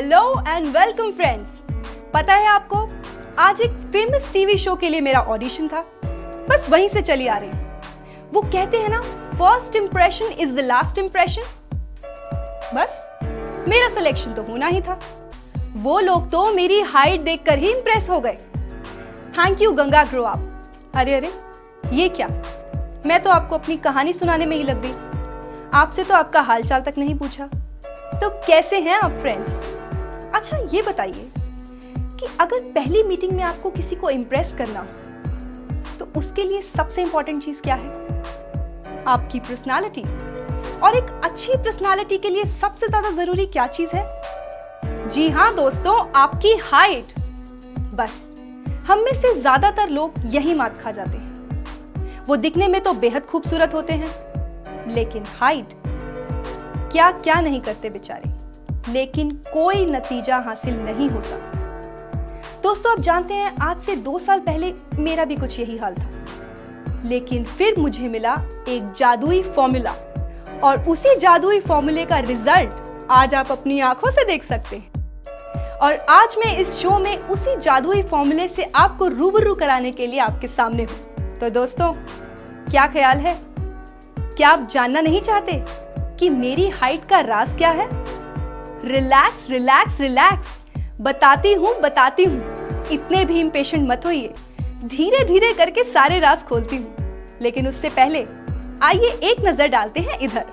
Hello and welcome friends. पता है आपको, आज एक फेमस टीवी शो के लिए मेरा ऑडिशन था, बस वहीं से चली आ रही हूँ। वो कहते हैं ना, first impression is the last impression. बस मेरा सिलेक्शन तो होना ही था। वो लोग तो मेरी हाइट देखकर ही इंप्रेस हो गए। Thank you Ganga grow up. अरे ये क्या, मैं तो आपको अपनी कहानी सुनाने में ही लग गई। आपसे तो आपका हालचाल तक नहीं पूछा। तो कैसे हैं आप फ्रेंड्स? अच्छा ये बताइए कि अगर पहली मीटिंग में आपको किसी को इम्प्रेस करना हो तो उसके लिए सबसे इंपॉर्टेंट चीज क्या है? आपकी पर्सनालिटी। और एक अच्छी पर्सनालिटी के लिए सबसे ज्यादा जरूरी क्या चीज है? जी हाँ दोस्तों, आपकी हाइट। बस हम में से ज्यादातर लोग यही मात खा जाते हैं। वो दिखने में तो बेहद खूबसूरत होते हैं, लेकिन हाइट क्या क्या नहीं करते बेचारे, लेकिन कोई नतीजा हासिल नहीं होता। दोस्तों आप जानते हैं, आज से 2 साल पहले मेरा भी कुछ यही हाल था, लेकिन फिर मुझे मिला एक जादुई फॉर्मूला, और उसी जादुई फॉर्मूले का रिजल्ट आज आप अपनी आंखों से देख सकते हैं। और आज मैं इस शो में उसी जादुई फॉर्मूले से आपको रूबरू कराने के लिए आपके सामने हूं। तो दोस्तों क्या ख्याल है? क्या आप जानना नहीं चाहते कि मेरी हाइट का राज क्या है? रिलैक्स रिलैक्स रिलैक्स, बताती हूँ। इतने भी इम्पेशेंट मत होइए, धीरे धीरे करके सारे राज खोलती हूँ। लेकिन उससे पहले आइए एक नजर डालते हैं इधर।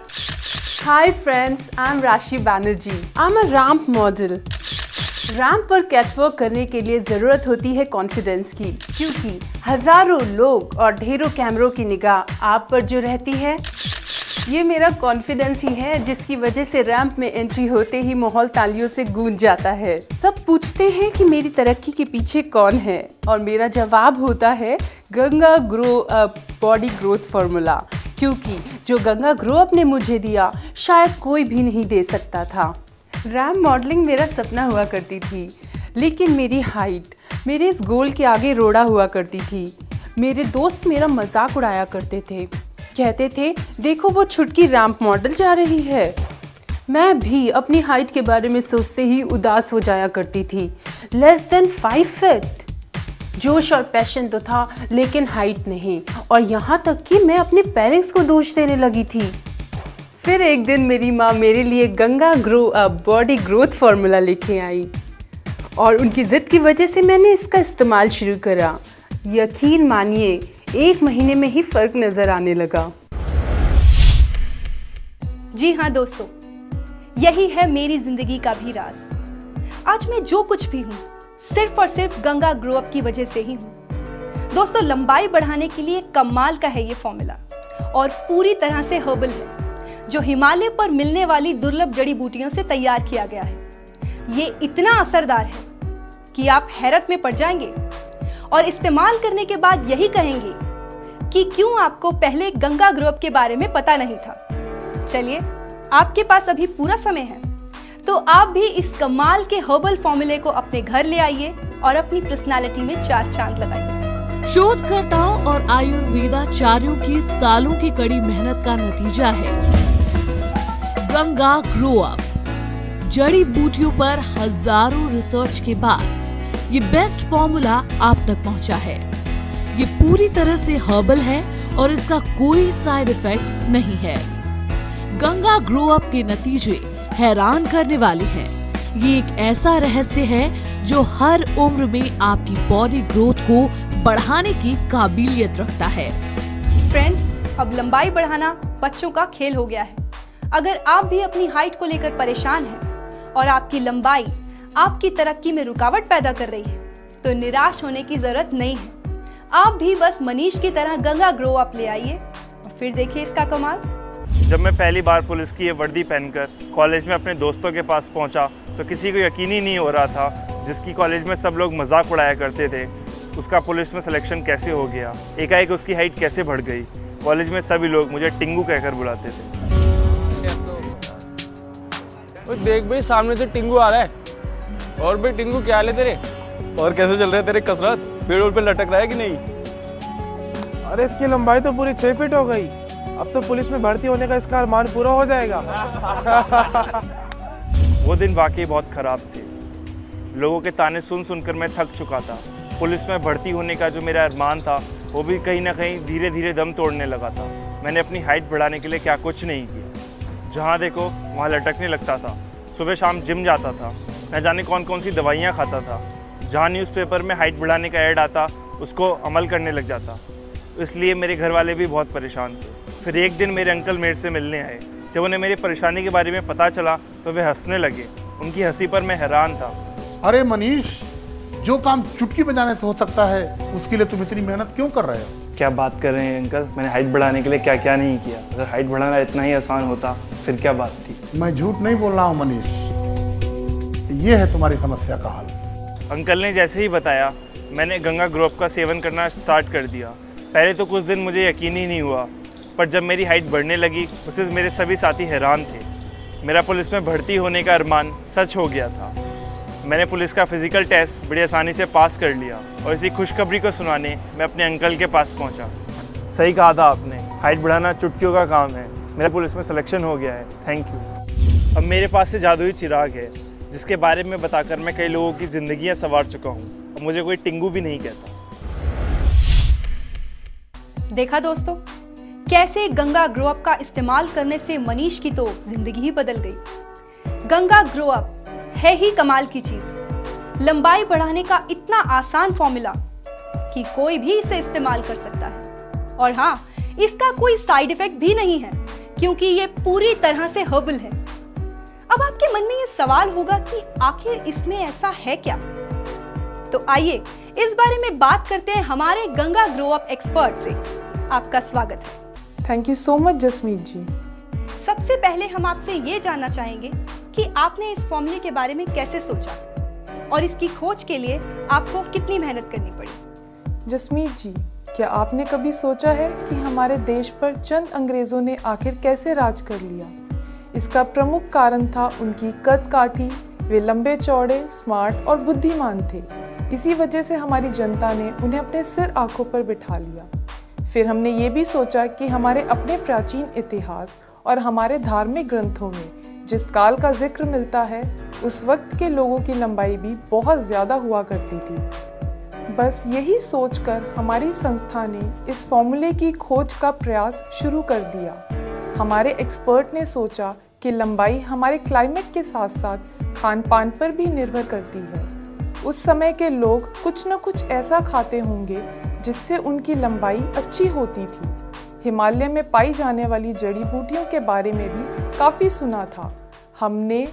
Hi friends, I'm राशि Banerjee. I'm a ramp model। Ramp पर कैटवॉक करने के लिए ज़रूरत होती है कॉन्फिडेंस की, क्योंकि हज़ारों लोग और ढेरों कैमरों की निगाह आप पर जो रहती है, ये मेरा कॉन्फिडेंस ही है जिसकी वजह से रैंप में एंट्री होते ही माहौल तालियों से गूंज जाता है। सब पूछते हैं कि मेरी तरक्की के पीछे कौन है, और मेरा जवाब होता है Ganga grow up body growth formula, क्योंकि जो गंगा ग्रो अप ने मुझे दिया शायद कोई भी नहीं दे सकता था। रैंप मॉडलिंग मेरा सपना हुआ करती थी, लेकिन मेरी हाइट मेरे इस गोल के आगे रोड़ा हुआ करती थी। मेरे दोस्त मेरा मजाक उड़ाया करते थे, कहते थे देखो वो छुटकी रैंप मॉडल जा रही है। मैं भी अपनी हाइट के बारे में सोचते ही उदास हो जाया करती थी। Less than 5 feet. जोश और पैशन तो था, लेकिन हाइट नहीं, और यहाँ तक कि मैं अपने पेरेंट्स को दोष देने लगी थी। फिर एक दिन मेरी माँ मेरे लिए Ganga grow up body growth formula लेके आई, और उनकी ज़िद की वजह से मैंने इसका इस्तेमाल शुरू करा। यकीन मानिए 1 महीने में ही फ़र्क नज़र आने लगा। जी हाँ दोस्तों, यही है मेरी जिंदगी का भी राज। आज मैं जो कुछ भी हूँ, सिर्फ और सिर्फ गंगा ग्रो अप की वजह से ही हूँ। दोस्तों लंबाई बढ़ाने के लिए कमाल का है ये फॉर्मूला, और पूरी तरह से हर्बल है, जो हिमालय पर मिलने वाली दुर्लभ जड़ी बूटियों से तैयार किया गया है। ये इतना असरदार है कि आप हैरत में पड़ जाएंगे, और इस्तेमाल करने के बाद यही कहेंगे कि क्यों आपको पहले गंगा ग्रो अप के बारे में पता नहीं था। चलिए, आपके पास अभी पूरा समय है, तो आप भी इस कमाल के हर्बल फॉर्मूले को अपने घर ले आइए और अपनी पर्सनालिटी में 4 चांद लगाइए। शोधकर्ताओं और आयुर्वेदाचार्यों की सालों की कड़ी मेहनत का नतीजा है गंगा ग्रो अप। जड़ी बूटियों पर हजारों रिसर्च के बाद ये बेस्ट फॉर्मूला आप तक पहुंचा है। ये पूरी तरह से हर्बल है और इसका कोई साइड इफेक्ट नहीं है। गंगा ग्रो अप के नतीजे हैरान करने वाले हैं। ये एक ऐसा रहस्य है जो हर उम्र में आपकी बॉडी ग्रोथ को बढ़ाने की काबिलियत रखता है। फ्रेंड्स, अब लंबाई बढ़ाना बच्चों का खेल हो गया है। अगर आप भी अपनी हाइट को लेकर परेशान हैं और आपकी लंबाई आपकी तरक्की में रुकावट पैदा कर रही है, तो निराश होने की जरूरत नहीं है। आप भी बस मनीष की तरह गंगा ग्रो अप ले आइए और फिर देखिए इसका कमाल। जब मैं पहली बार पुलिस की ये वर्दी पहनकर कॉलेज में अपने दोस्तों के पास पहुंचा, तो किसी को यकीन ही नहीं हो रहा था, जिसकी कॉलेज में सब लोग मजाक उड़ाया करते थे, उसका पुलिस में सिलेक्शन कैसे हो गया, एकाएक उसकी हाइट कैसे बढ़ गई। कॉलेज में सभी लोग मुझे टिंगू कहकर बुलाते थे। देख भाई, सामने से टिंगू आ रहा है। और भाई टिंगू, क्या हाल है तेरे? और कैसे चल रहा है तेरे कसरत? पेड़ पे लटक रहा है कि नहीं? अरे इसकी लंबाई तो पूरी 6 फीट हो गई। अब तो पुलिस में भर्ती होने का इसका अरमान पूरा हो जाएगा। वो दिन वाकई बहुत खराब थे। लोगों के ताने सुन सुनकर मैं थक चुका था। पुलिस में भर्ती होने का जो मेरा अरमान था वो भी कहीं ना कहीं धीरे धीरे दम तोड़ने लगा था। मैंने अपनी हाइट बढ़ाने के लिए क्या कुछ नहीं किया। जहाँ देखो वहाँ लटकने लगता था। सुबह शाम जिम जाता था, न जाने कौन कौन सी दवाइयाँ खाता था। जहाँ न्यूज़पेपर में हाइट बढ़ाने का ऐड आता उसको अमल करने लग जाता। इसलिए मेरे घर वाले भी बहुत परेशान थे। फिर एक दिन मेरे अंकल मेरे से मिलने आए। जब उन्हें मेरी परेशानी के बारे में पता चला तो वे हंसने लगे। उनकी हंसी पर मैं हैरान था। अरे मनीष, जो काम चुटकी बजाने से हो सकता है उसके लिए तुम इतनी मेहनत क्यों कर रहे हो? क्या बात कर रहे हैं अंकल, मैंने हाइट बढ़ाने के लिए क्या क्या नहीं किया। अगर हाइट बढ़ाना इतना ही आसान होता फिर क्या बात थी। मैं झूठ नहीं बोल रहा हूँ मनीष, ये है तुम्हारी समस्या का हल। अंकल ने जैसे ही बताया मैंने गंगा ग्रोव का सेवन करना स्टार्ट कर दिया। पहले तो कुछ दिन मुझे यकीन ही नहीं हुआ, पर जब मेरी हाइट बढ़ने लगी उससे मेरे सभी साथी हैरान थे। मेरा पुलिस में भर्ती होने का अरमान सच हो गया था। मैंने पुलिस का फिजिकल टेस्ट बड़ी आसानी से पास कर लिया और इसी खुशखबरी को सुनाने मैं अपने अंकल के पास पहुंचा। सही कहा था आपने, हाइट बढ़ाना चुटकियों का काम है। मेरा पुलिस में सिलेक्शन हो गया है, थैंक यू। अब मेरे पास से जादुई चिराग है जिसके बारे में बताकर मैं कई लोगों की ज़िंदगियाँ संवार चुका हूँ। अब मुझे कोई टिंगू भी नहीं कहता। देखा दोस्तों, कैसे गंगा ग्रो अप का इस्तेमाल करने से मनीष की तो जिंदगी ही बदल गई। गंगा ग्रो अप है ही कमाल की चीज। लंबाई बढ़ाने का इतना आसान फॉर्मूला कि कोई भी इसे इस्तेमाल कर सकता है। और हाँ, इसका कोई साइड इफेक्ट भी नहीं है क्योंकि ये पूरी तरह से हर्बल है। अब आपके मन में ये सवाल होगा कि आखिर इसमें ऐसा है क्या? तो आइए इस बारे में बात करते हैं हमारे गंगा ग्रो अप एक्सपर्ट से। आपका स्वागत है। Thank you so much Jasmeet ji. सबसे पहले हम आपसे ये जानना चाहेंगे कि आपने इस फॉर्मूले के बारे में कैसे सोचा और इसकी खोज के लिए आपको कितनी मेहनत करनी पड़ी? जसमीत जी, क्या आपने कभी सोचा है कि हमारे देश पर चंद अंग्रेजों ने आखिर कैसे राज कर लिया? इसका प्रमुख कारण था उनकी कद काठी। वे लंबे चौड़े, स्मार्ट और बुद्धिमान थे। इसी वजह से हमारी जनता ने उन्हें अपने सिर आंखों पर बिठा लिया। फिर हमने ये भी सोचा कि हमारे अपने प्राचीन इतिहास और हमारे धार्मिक ग्रंथों में जिस काल का जिक्र मिलता है, उस वक्त के लोगों की लंबाई भी बहुत ज़्यादा हुआ करती थी। बस यही सोचकर हमारी संस्था ने इस फॉर्मूले की खोज का प्रयास शुरू कर दिया। हमारे एक्सपर्ट ने सोचा कि लंबाई हमारे क्लाइमेट के साथ साथ खान पान पर भी निर्भर करती है। उस समय के लोग कुछ न कुछ ऐसा खाते होंगे जिससे उनकी लंबाई अच्छी होती थी। हिमालय में पाई जाने वाली जड़ी बूटियों के बारे में भी काफ़ी सुना था। हमने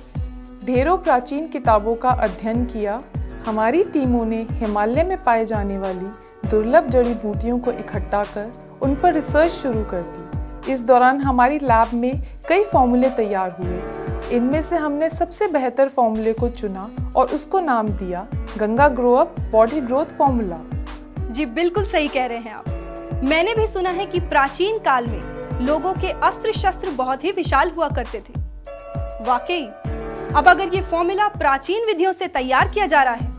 ढेरों प्राचीन किताबों का अध्ययन किया। हमारी टीमों ने हिमालय में पाए जाने वाली दुर्लभ जड़ी बूटियों को इकट्ठा कर उन पर रिसर्च शुरू कर दी। इस दौरान हमारी लैब में कई फॉर्मूले तैयार हुए। इनमें से हमने सबसे बेहतर फॉर्मूले को चुना और उसको नाम दिया Ganga grow up body growth formula. जी बिल्कुल सही कह रहे हैं आप। मैंने भी सुना है कि प्राचीन काल में लोगों के अस्त्र शस्त्र बहुत ही विशाल हुआ करते थे। वाकई, अब अगर ये फॉर्मूला प्राचीन विधियों से तैयार किया जा रहा है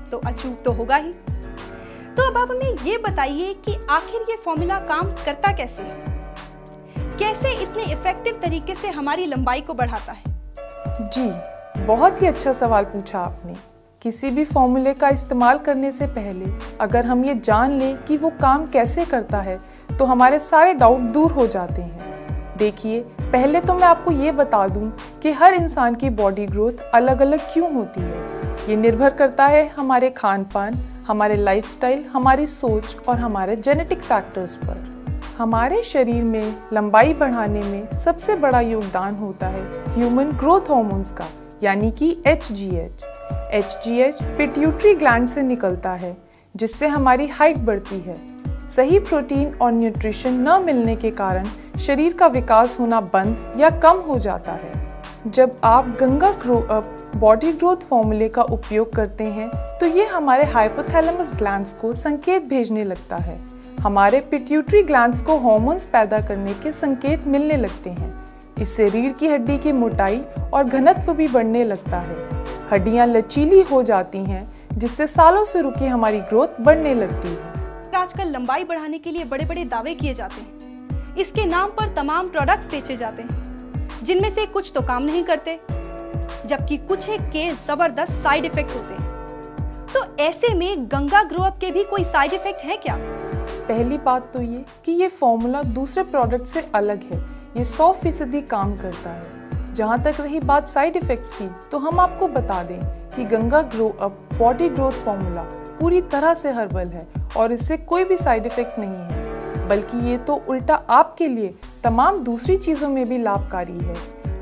तो अचूक तो होगा ही। तो अब आप हमें ये बताइए कि आखिर ये फॉर्मूला काम करता कैसे है? कैसे इतने इफेक्टिव तरीके से हमारी लंबाई को बढ़ाता है? जी, बहुत ही अच्छा सवाल पूछा आपने। किसी भी फॉर्मूले का इस्तेमाल करने से पहले अगर हम ये जान लें कि वो काम कैसे करता है तो हमारे सारे डाउट दूर हो जाते हैं। देखिए, पहले तो मैं आपको ये बता दूं कि हर इंसान की बॉडी ग्रोथ अलग अलग क्यों होती है। ये निर्भर करता है हमारे खान पान, हमारे लाइफस्टाइल, हमारी सोच और हमारे जेनेटिक फैक्टर्स पर। हमारे शरीर में लंबाई बढ़ाने में सबसे बड़ा योगदान होता है ह्यूमन ग्रोथ हार्मोन्स का, यानी कि HGH। HGH पिट्यूटरी ग्लैंड से निकलता है जिससे हमारी हाइट बढ़ती है। सही प्रोटीन और न्यूट्रिशन न मिलने के कारण शरीर का विकास होना बंद या कम हो जाता है। जब आप Ganga grow up body growth फॉर्मूले का उपयोग करते हैं तो ये हमारे हाइपोथैलेमस ग्लैंड्स को संकेत भेजने लगता है। हमारे पिट्यूटरी ग्लैंड्स को हार्मोन्स पैदा करने के संकेत मिलने लगते हैं। इससे रीढ़ की हड्डी की मोटाई और घनत्व भी बढ़ने लगता है। हड्डियां लचीली हो जाती हैं जिससे सालों से रुकी हमारी ग्रोथ बढ़ने लगती है। आजकल लंबाई बढ़ाने के लिए बड़े बड़े दावे किए जाते हैं। इसके नाम पर तमाम प्रोडक्ट्स बेचे जाते हैं जिनमें से कुछ तो काम नहीं करते। जबकि कुछ एक के जबरदस्त साइड इफेक्ट होते हैं। तो ऐसे में गंगा ग्रो अप के भी कोई साइड इफेक्ट है क्या? पहली बात तो ये कि ये फॉर्मूला दूसरे प्रोडक्ट से अलग है। ये 100% काम करता है। जहाँ तक रही बात साइड इफेक्ट्स की, तो हम आपको बता दें कि Ganga grow up body growth formula पूरी तरह से हर्बल है और इससे कोई भी साइड इफेक्ट्स नहीं है, बल्कि ये तो उल्टा आपके लिए तमाम दूसरी चीज़ों में भी लाभकारी है।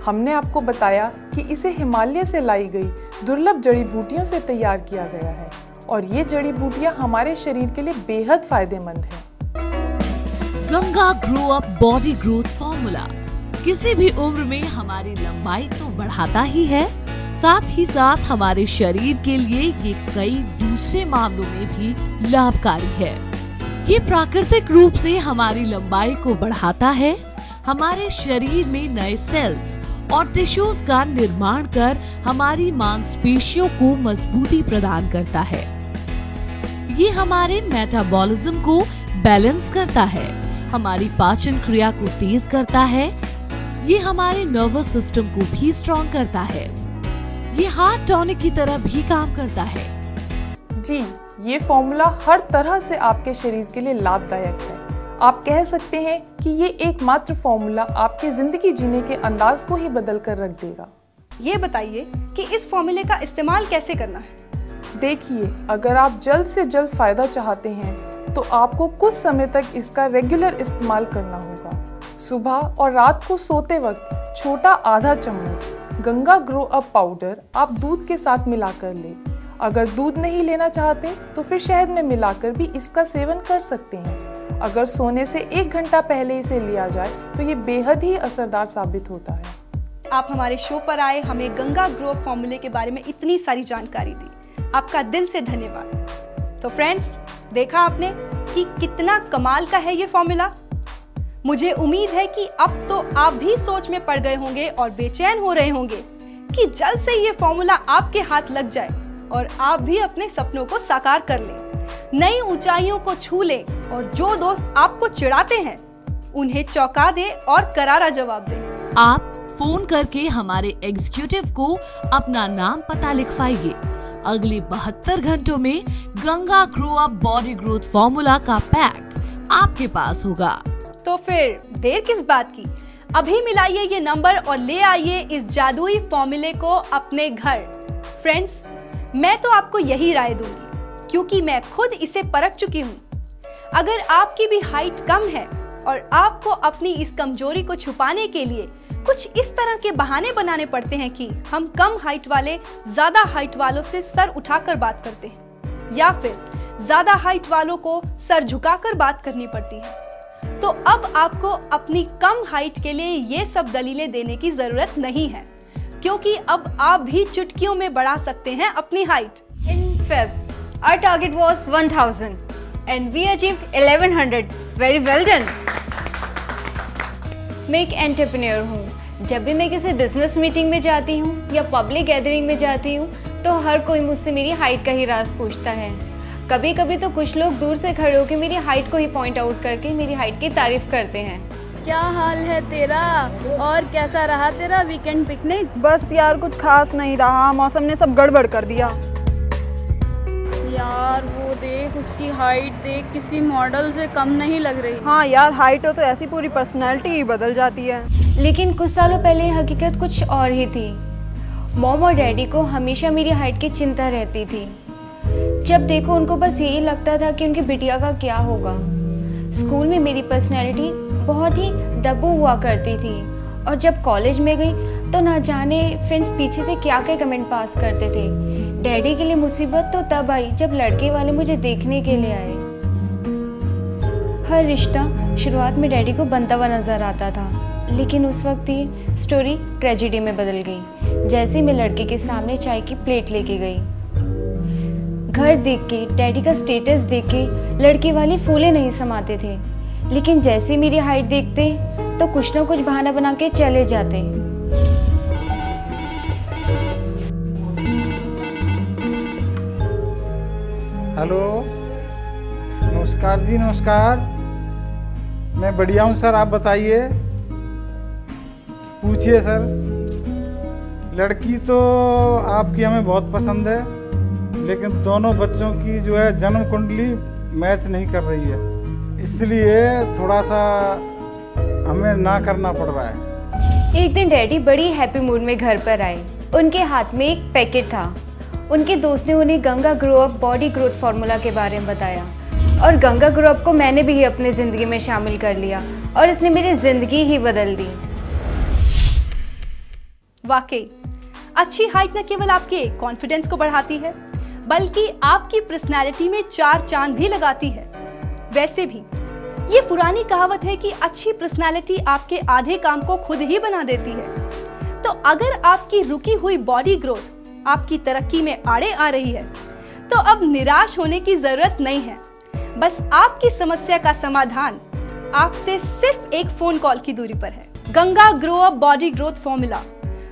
हमने आपको बताया कि इसे हिमालय से लाई गई दुर्लभ जड़ी बूटियों से तैयार किया गया है और ये जड़ी बूटियां हमारे शरीर के लिए बेहद फायदेमंद हैं। Ganga grow up body growth formula किसी भी उम्र में हमारी लंबाई तो बढ़ाता ही है, साथ ही साथ हमारे शरीर के लिए ये कई दूसरे मामलों में भी लाभकारी है। ये प्राकृतिक रूप से हमारी लंबाई को बढ़ाता है, हमारे शरीर में नए सेल्स और टिश्यूज का निर्माण कर हमारी मांसपेशियों को मजबूती प्रदान करता है। ये हमारे मेटाबॉलिज्म को बैलेंस करता है, हमारी पाचन क्रिया को तेज करता है, ये हमारे नर्वस सिस्टम को भी स्ट्रॉन्ग करता है, ये हार्ट टॉनिक की तरह भी काम करता है। जी, ये फॉर्मूला हर तरह से आपके शरीर के लिए लाभदायक है। आप कह सकते हैं कि ये एकमात्र फॉर्मूला आपके जिंदगी जीने के अंदाज को ही बदल कर रख देगा। ये बताइए कि इस फॉर्मूले का इस्तेमाल कैसे करना है? देखिए, अगर आप जल्द से जल्द फायदा चाहते हैं तो आपको कुछ समय तक इसका रेगुलर इस्तेमाल करना होगा। सुबह और रात को सोते वक्त छोटा आधा चम्मच गंगा ग्रो अप पाउडर आप दूध के साथ मिलाकर लें। अगर दूध नहीं लेना चाहते तो फिर शहद में मिलाकर भी इसका सेवन कर सकते हैं। अगर सोने से 1 घंटा पहले इसे लिया जाए तो ये बेहद ही असरदार साबित होता है। आप हमारे शो पर आए, हमें गंगा ग्रो अप फॉर्मूले के बारे में इतनी सारी जानकारी दी, आपका दिल से धन्यवाद। तो फ्रेंड्स, देखा आपने कि कितना कमाल का है ये फॉर्मूला। मुझे उम्मीद है कि अब तो आप भी सोच में पड़ गए होंगे और बेचैन हो रहे होंगे कि जल्द से ये फॉर्मूला आपके हाथ लग जाए और आप भी अपने सपनों को साकार कर लें, नई ऊंचाइयों को छू लें और जो दोस्त आपको चिढ़ाते हैं उन्हें चौंका दे और करारा जवाब दें। आप फोन करके हमारे एग्जीक्यूटिव को अपना नाम पता लिखवाइए। अगले 72 घंटों में Ganga grow up body growth formula का पैक आपके पास होगा। तो फिर देर किस बात की, अभी मिलाइए ये नंबर और ले आइए इस जादुई फॉर्मूले को अपने घर। फ्रेंड्स, मैं तो आपको यही राय दूंगी क्योंकि मैं खुद इसे परख चुकी हूँ। अगर आपकी भी हाइट कम है और आपको अपनी इस कमजोरी को छुपाने के लिए कुछ इस तरह के बहाने बनाने पड़ते हैं कि हम कम हाइट वाले ज्यादा हाइट वालों से सर उठाकर बात करते हैं या फिर ज्यादा हाइट वालों को सर झुकाकर बात करनी पड़ती है, तो अब आपको अपनी कम हाइट के लिए ये सब दलीलें देने की जरूरत नहीं है, क्योंकि अब आप भी चुटकियों में बढ़ा सकते हैं अपनी height. In Feb, our target was 1000 and we achieved 1100. Very well done. मैं एक एंटरप्रेन्योर हूँ। जब भी मैं किसी बिजनेस मीटिंग में जाती हूँ या पब्लिक गैदरिंग में जाती हूँ तो हर कोई मुझसे मेरी हाइट का ही राज पूछता है। कभी कभी तो कुछ लोग दूर से खड़े होकर मेरी हाइट को ही पॉइंट आउट करके मेरी हाइट की तारीफ करते हैं। क्या हाल है तेरा और कैसा रहा तेरा वीकेंड पिकनिक? बस यार कुछ खास नहीं रहा, मौसम ने सब गड़बड़ कर दिया। यार वो देख, उसकी हाइट देख, किसी मॉडल से कम नहीं लग रही। हाँ यार, हाइट हो तो ऐसी पूरी पर्सनैलिटी ही बदल जाती है। लेकिन कुछ सालों पहले हकीकत कुछ और ही थी। मॉम और डैडी को हमेशा मेरी हाइट की चिंता रहती थी। जब देखो उनको बस यही लगता था कि उनकी बिटिया का क्या होगा। स्कूल में मेरी पर्सनैलिटी बहुत ही दबू हुआ करती थी और जब कॉलेज में गई तो ना जाने फ्रेंड्स पीछे से क्या क्या कमेंट पास करते थे। डैडी के लिए मुसीबत तो तब आई जब लड़के वाले मुझे देखने के लिए आए। हर रिश्ता शुरुआत में डैडी को बनता हुआ नजर आता था, लेकिन उस वक्त ये स्टोरी ट्रेजेडी में बदल गई जैसे मैं लड़के के सामने चाय की प्लेट लेके गई। घर देख के, डैडी का स्टेटस देख के लड़के वाले फूले नहीं समाते थे, लेकिन जैसे मेरी हाइट देखते तो कुछ ना कुछ बहाना बना के चले जाते। हेलो, नमस्कार जी, नमस्कार। मैं बढ़िया हूँ सर, आप बताइए, पूछिए सर। लड़की तो आपकी हमें बहुत पसंद है, लेकिन दोनों बच्चों की जो है जन्म कुंडली मैच नहीं कर रही है, इसलिए थोड़ा सा हमें ना करना पड़ रहा है। एक दिन डैडी बड़ी हैप्पी मूड में घर पर आए। उनके हाथ में एक पैकेट था। उनके दोस्त ने उन्हें Ganga grow up body growth formula के बारे में बताया और गंगा ग्रो अप को मैंने भी अपनी ज़िंदगी में शामिल कर लिया और इसने मेरी ज़िंदगी ही बदल दी। वाकई अच्छी हाइट न केवल आपके कॉन्फिडेंस को बढ़ाती है बल्कि आपकी पर्सनैलिटी में 4 चांद भी लगाती है। वैसे भी ये पुरानी कहावत है कि अच्छी पर्सनैलिटी आपके आधे काम को खुद ही बना देती है। तो अगर आपकी रुकी हुई बॉडी ग्रोथ आपकी तरक्की में आड़े आ रही है तो अब निराश होने की जरूरत नहीं है। बस आपकी समस्या का समाधान आपसे सिर्फ एक फोन कॉल की दूरी पर है। Ganga grow up body growth formula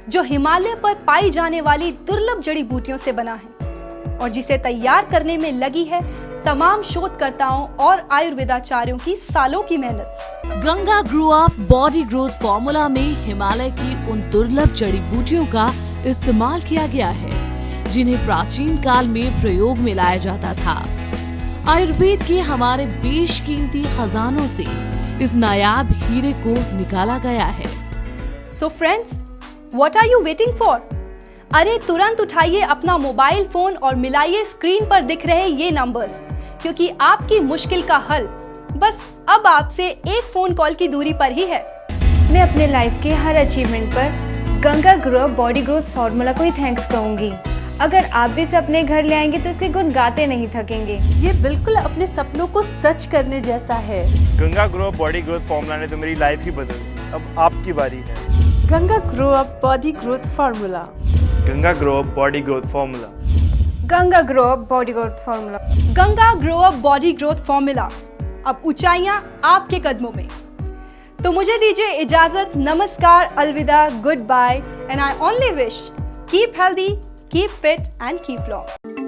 जो हिमालय पर पाई जाने वाली दुर्लभ जड़ी बूटियों से बना है और जिसे तैयार करने में लगी है तमाम शोधकर्ताओं और आयुर्वेदाचार्यों की सालों की मेहनत। Ganga grow up body growth formula में हिमालय की उन दुर्लभ जड़ी बूटियों का इस्तेमाल किया गया है जिन्हें प्राचीन काल में प्रयोग में लाया जाता था। आयुर्वेद के हमारे बेशकीमती खजानों से इस नायाब हीरे को निकाला गया है। So friends, what are you waiting for? अरे तुरंत उठाइए अपना मोबाइल फोन और मिलाइए स्क्रीन पर दिख रहे ये नंबर्स, क्योंकि आपकी मुश्किल का हल बस अब आपसे एक फोन कॉल की दूरी पर ही है। मैं अपने लाइफ के हर अचीवमेंट पर Ganga grow up body growth formula को ही थैंक्स कहूँगी। अगर आप भी इसे अपने घर ले आएंगे तो इसके गुण गाते नहीं थकेंगे। ये बिल्कुल अपने सपनों को सच करने जैसा है। Ganga grow up body growth formula ने तो मेरी लाइफ ही बदल दी। अब आपकी बारी है। Ganga grow up body growth formula. Ganga grow up body growth formula. Ganga grow up body growth formula. Ganga grow up body growth formula. अब ऊंचाइयां आपके कदमों में। तो मुझे दीजिए इजाजत। नमस्कार, अलविदा, good bye, and I only wish keep healthy, keep fit and keep long.